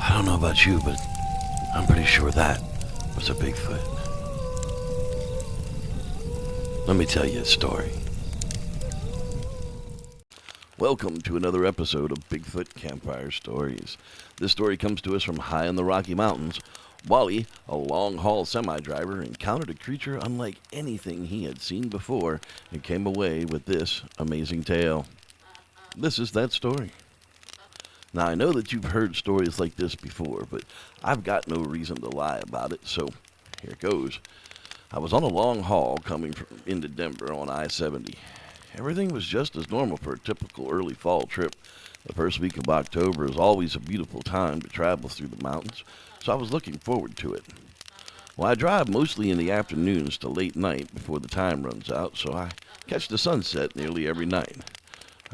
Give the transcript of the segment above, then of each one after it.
I don't know about you, but I'm pretty sure that was a Bigfoot. Let me tell you a story. Welcome to another episode of Bigfoot Campfire Stories. This story comes to us from high in the Rocky Mountains. Wally, a long-haul semi-driver, encountered a creature unlike anything he had seen before and came away with this amazing tale. This is that story. Now, I know that you've heard stories like this before, but I've got no reason to lie about it, so here it goes. I was on a long haul coming into Denver on I-70. Everything was just as normal for a typical early fall trip. The first week of October is always a beautiful time to travel through the mountains, so I was looking forward to it. Well, I drive mostly in the afternoons to late night before the time runs out, so I catch the sunset nearly every night.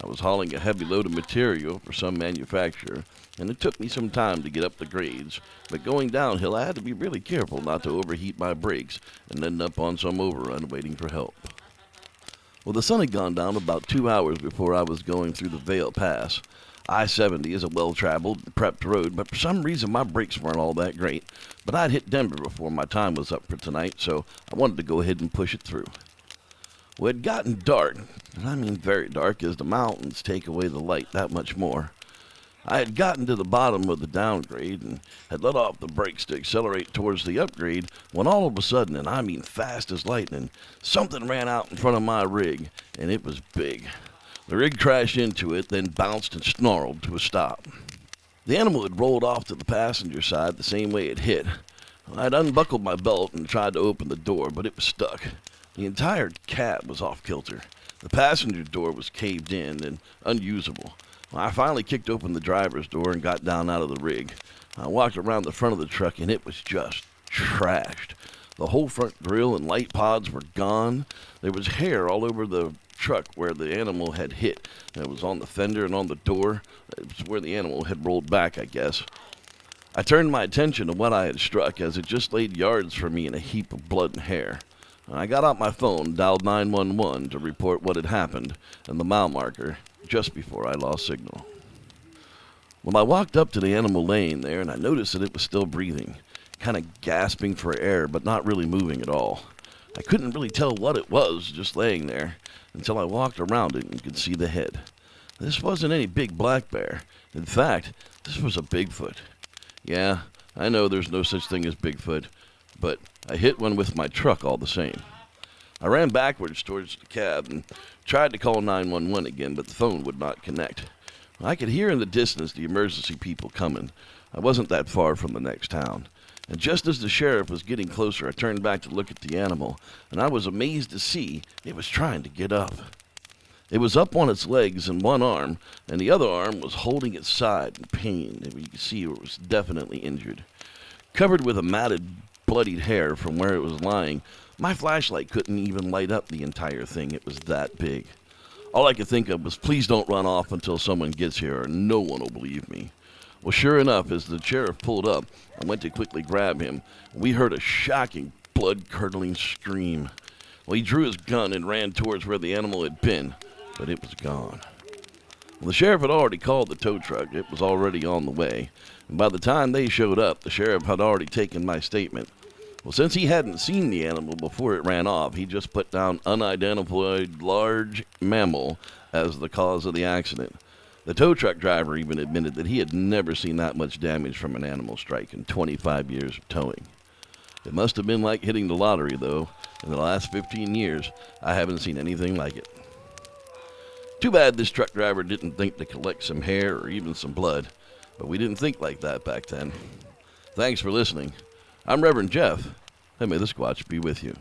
I was hauling a heavy load of material for some manufacturer, and it took me some time to get up the grades, but going downhill I had to be really careful not to overheat my brakes and end up on some overrun waiting for help. Well, the sun had gone down about 2 hours before I was going through the Vale Pass. I-70 is a well-traveled, prepped road, but for some reason my brakes weren't all that great. But I'd hit Denver before my time was up for tonight, so I wanted to go ahead and push it through. Well, it had gotten dark, and I mean very dark, as the mountains take away the light that much more. I had gotten to the bottom of the downgrade and had let off the brakes to accelerate towards the upgrade when all of a sudden, and I mean fast as lightning, something ran out in front of my rig, and it was big. The rig crashed into it, then bounced and snarled to a stop. The animal had rolled off to the passenger side the same way it hit. I'd unbuckled my belt and tried to open the door, but it was stuck. The entire cab was off kilter. The passenger door was caved in and unusable. I finally kicked open the driver's door and got down out of the rig. I walked around the front of the truck and it was just trashed. The whole front grille and light pods were gone. There was hair all over the truck where the animal had hit. It was on the fender and on the door. It was where the animal had rolled back, I guess. I turned my attention to what I had struck, as it just laid yards from me in a heap of blood and hair. I got out my phone, dialed 911 to report what had happened, and the mile marker, just before I lost signal. Well, I walked up to the animal laying there, and I noticed that it was still breathing, kind of gasping for air, but not really moving at all. I couldn't really tell what it was, just laying there, until I walked around it and could see the head. This wasn't any big black bear. In fact, this was a Bigfoot. Yeah, I know there's no such thing as Bigfoot, but I hit one with my truck all the same. I ran backwards towards the cab and tried to call 911 again, but the phone would not connect. I could hear in the distance the emergency people coming. I wasn't that far from the next town. And just as the sheriff was getting closer, I turned back to look at the animal, and I was amazed to see it was trying to get up. It was up on its legs in one arm, and the other arm was holding its side in pain. You could see it was definitely injured. Covered with a matted, bloodied hair from where it was lying, my flashlight couldn't even light up the entire thing. It was that big. All I could think of was, please don't run off until someone gets here, or no one will believe me. Well, sure enough, as the sheriff pulled up, I went to quickly grab him. We heard a shocking, blood-curdling scream. Well, he drew his gun and ran towards where the animal had been, but it was gone. Well, the sheriff had already called the tow truck. It was already on the way. And by the time they showed up, the sheriff had already taken my statement. Well, since he hadn't seen the animal before it ran off, he just put down unidentified large mammal as the cause of the accident. The tow truck driver even admitted that he had never seen that much damage from an animal strike in 25 years of towing. It must have been like hitting the lottery, though. In the last 15 years, I haven't seen anything like it. Too bad this truck driver didn't think to collect some hair or even some blood, but we didn't think like that back then. Thanks for listening. I'm Reverend Jeff, and may the Squatch be with you.